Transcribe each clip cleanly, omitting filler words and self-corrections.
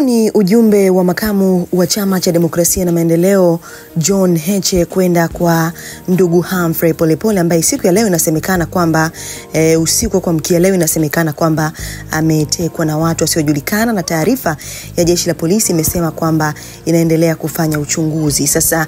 Huu ni ujumbe wa makamu wa Chama cha Demokrasia na Maendeleo John Heche kwenda kwa ndugu Humphrey Polepole ambaye siku ya leo inasemekana kwamba usiku kwa mkia leo inasemekana kwamba ametekwa na watu wasiojulikana, na taarifa ya jeshi la polisi imesema kwamba inaendelea kufanya uchunguzi. Sasa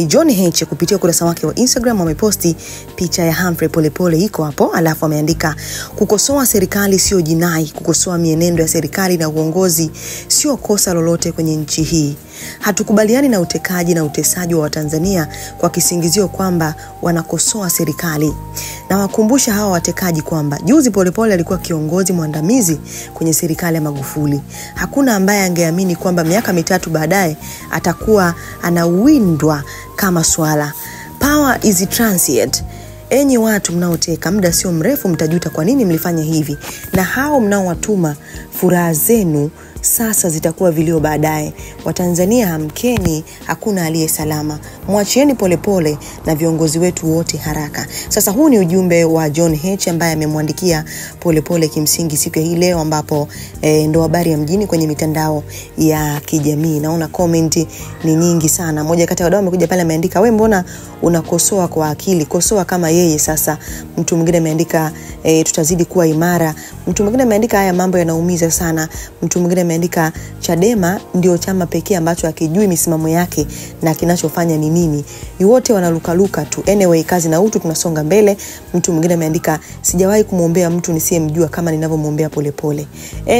John Heche kupitia ukurasa wake wa Instagram ameposti picha ya Humphrey Polepole iko hapo, alafu ameandika kukosoa serikali sio jinai, kukosoa mienendo ya serikali na uongozi sio kosa lolote kwenye nchi hii. Hatukubaliani na utekaji na utesaji wa Watanzania kwa kisingizio kwamba wanakosoa serikali. Na wakumbusha hawa watekaji kwamba juzi Polepole alikuwa kiongozi mwandamizi kwenye serikali ya Magufuli. Hakuna ambaye angeamini kwamba miaka mitatu baadaye atakuwa anawindwa kama swala. Power is transient. Enyi watu mnaoteka, muda sio mrefu mtajuta kwa nini mlifanya hivi, na hao mnaowatuma furaha zenu sasa zitakuwa vilio baadaye. Watanzania hamkeni, hakuna aliye salama. Mwachieni Polepole na viongozi wetu wote haraka. Sasa huu ni ujumbe wa John Heche ambaye amemwandikia Polepole kimsingi siku hii leo, ambapo ndo habari ya mjini kwenye mitandao ya kijamii. Naona comment ni nyingi sana. Moja kati ya wadau amekuja pale ameandika, "Wewe mbona unakosoa kwa akili? Kosoa kama yeye." Sasa mtu mwingine ameandika tutazidi kuwa imara. Mtu mwingine ameandika haya mambo yanaumiza sana. Mtu mwingine ameandika Chadema ndio chama pekee ambacho hakijui misimamo yake na kinachofanya ni nini. Wote wanalukaluka tu. Anyway, kazi na utu, tunasonga mbele. Mtu mwingine ameandika sijawahi kumuombea mtu nisiyemjua kama ninavyomuombea Polepole.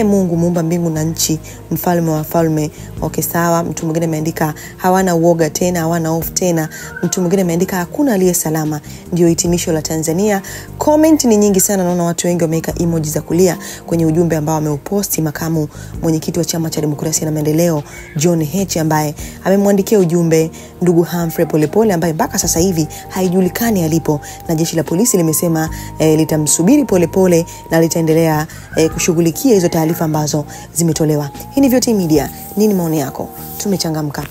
Mungu muumba mbingu na nchi, mfalme wa falme. Okay, sawa. Mtu mwingine ameandika hawana uoga tena, hawana hofu tena. Mtu mwingine ameandika hakuna aliye salama, ndio hitimisho la Tanzania. Comment ni nyingi sana, naona watu wengi wameweka emoji za kulia kwenye ujumbe ambao ameuposti makamu mwenyekiti wa Chama cha Demokrasia na Maendeleo John Heche, ambaye amemwandikia ujumbe ndugu Humphrey Polepole ambaye mpaka sasa hivi haijulikani alipo, na jeshi la polisi limesema litamsubiri Polepole na litaendelea kushughulikia hizo taarifa ambazo zimetolewa. Hii ni VOT Media. Nini maoni yako? Tumechangamka.